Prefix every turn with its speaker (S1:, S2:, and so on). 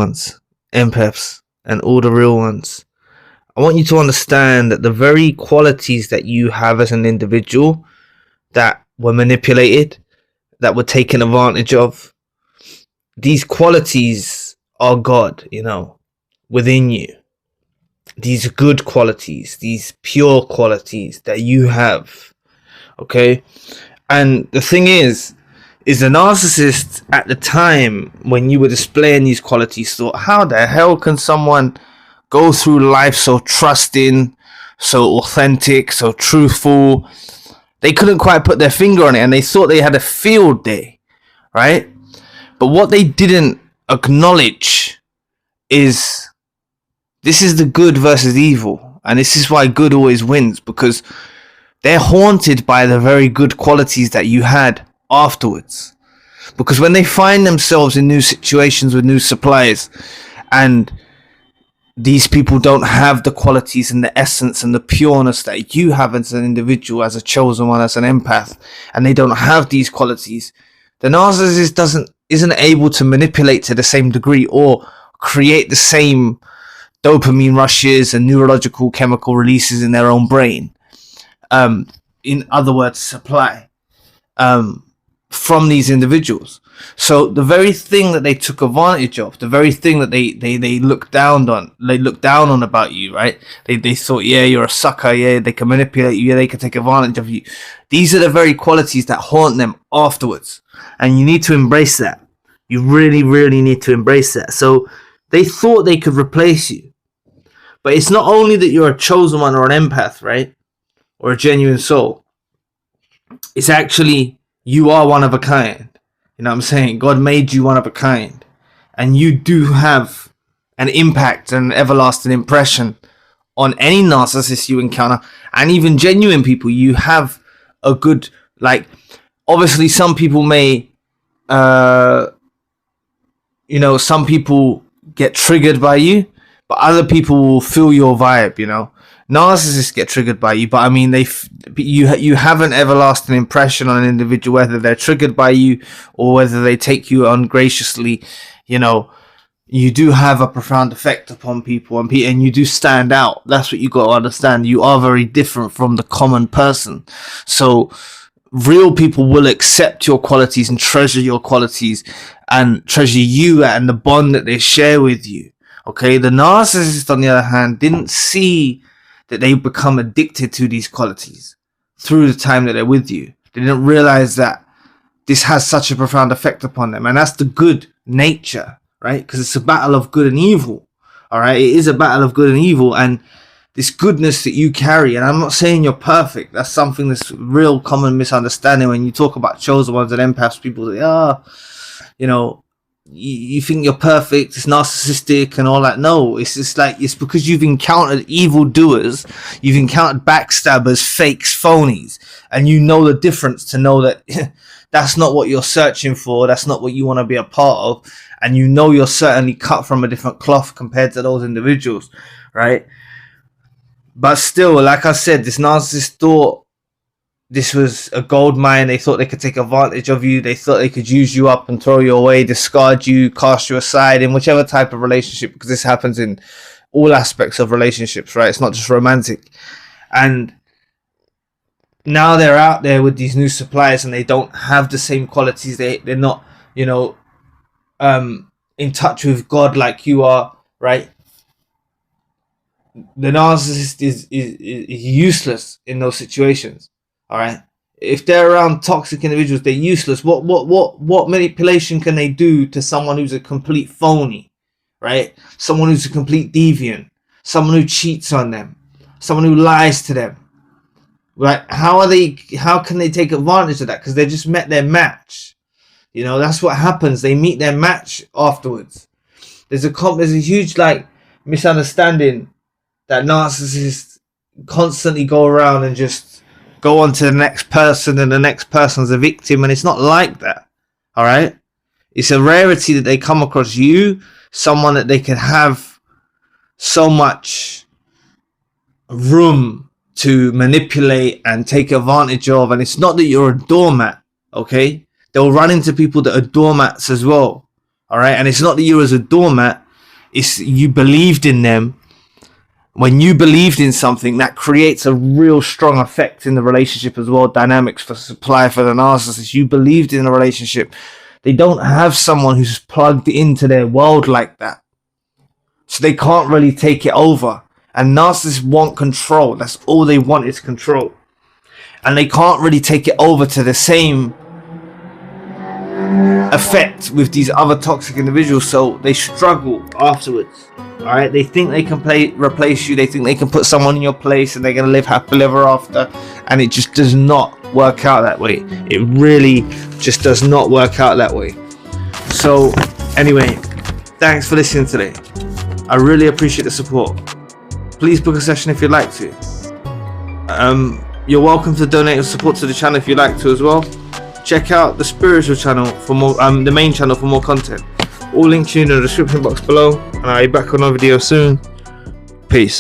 S1: ones, empaths, and all the real ones. I want you to understand that the very qualities that you have as an individual that were manipulated, that were taken advantage of, these qualities are God, within you. These good qualities, these pure qualities that you have. Okay? And the thing is the narcissist at the time when you were displaying these qualities thought, how the hell can someone go through life so trusting, so authentic, so truthful? They couldn't quite put their finger on it, and they thought they had a field day, right? But what they didn't acknowledge is this is the good versus evil, and this is why good always wins, because they're haunted by the very good qualities that you had afterwards. Because when they find themselves in new situations with new suppliers, and these people don't have the qualities and the essence and the pureness that you have as an individual, as a chosen one, as an empath, and they don't have these qualities, the narcissist isn't able to manipulate to the same degree or create the same dopamine rushes and neurological chemical releases in their own brain. In other words, supply from these individuals. So the very thing that they took advantage of, the very thing that they looked down on about you, right? They thought, yeah, you're a sucker, yeah, they can manipulate you, yeah, they can take advantage of you. These are the very qualities that haunt them afterwards. And you need to embrace that. You really, really need to embrace that. So they thought they could replace you. But it's not only that you're a chosen one or an empath, right? Or a genuine soul. It's actually, you are one of a kind. You know what I'm saying? God made you one of a kind. And you do have an impact and an everlasting impression on any narcissist you encounter. And even genuine people. You have a good, obviously some people may, some people get triggered by you. But other people will feel your vibe, Narcissists get triggered by you, but I mean, you have an everlasting impression on an individual, whether they're triggered by you or whether they take you ungraciously. You do have a profound effect upon people, and you do stand out. That's what you got to understand. You are very different from the common person. So real people will accept your qualities and treasure your qualities and treasure you and the bond that they share with you. Okay, the narcissist, on the other hand, didn't see that they become addicted to these qualities through the time that they're with you. They didn't realize that this has such a profound effect upon them. And that's the good nature, right? Because it's a battle of good and evil. All right, it is a battle of good and evil. And this goodness that you carry, and I'm not saying you're perfect. That's something that's real common misunderstanding when you talk about chosen ones and empaths. People say, you think you're perfect, it's narcissistic and all that. No, it's just it's because you've encountered evildoers, you've encountered backstabbers, fakes, phonies, and you know the difference to know that that's not what you're searching for, that's not what you want to be a part of, and you're certainly cut from a different cloth compared to those individuals, right? But still, like I said, this narcissist thought this was a gold mine. They thought they could take advantage of you. They thought they could use you up and throw you away, discard you, cast you aside in whichever type of relationship, because this happens in all aspects of relationships, right? It's not just romantic. And now they're out there with these new suppliers and they don't have the same qualities. They're not, in touch with God like you are, right? The narcissist is useless in those situations. All right. If they're around toxic individuals, they're useless. What manipulation can they do to someone who's a complete phony, right? Someone who's a complete deviant, someone who cheats on them, someone who lies to them, right? How can they take advantage of that? Because they just met their match. That's what happens. They meet their match afterwards. There's a huge misunderstanding that narcissists constantly go around and just go on to the next person, and the next person's a victim, and it's not like that. All right, it's a rarity that they come across you, someone that they can have so much room to manipulate and take advantage of. And it's not that you're a doormat, okay? They'll run into people that are doormats as well, all right? And it's not that you as a doormat It's you believed in them. When you believed in something, that creates a real strong effect in the relationship as well. Dynamics for supply for the narcissist. You believed in a relationship. They don't have someone who's plugged into their world like that, so they can't really take it over. And narcissists want control. That's all they want, is control. And they can't really take it over to the same effect with these other toxic individuals, so they struggle afterwards. Alright, they think they can replace you, they think they can put someone in your place and they're going to live happily ever after, and it just does not work out that way. It really just does not work out that way. So anyway, thanks for listening today. I really appreciate the support. Please book a session if you'd like to. You're welcome to donate your support to the channel if you'd like to as well. Check out the spiritual channel for more, the main channel for more content. All links in the description box below, and I'll be back on another video soon. Peace.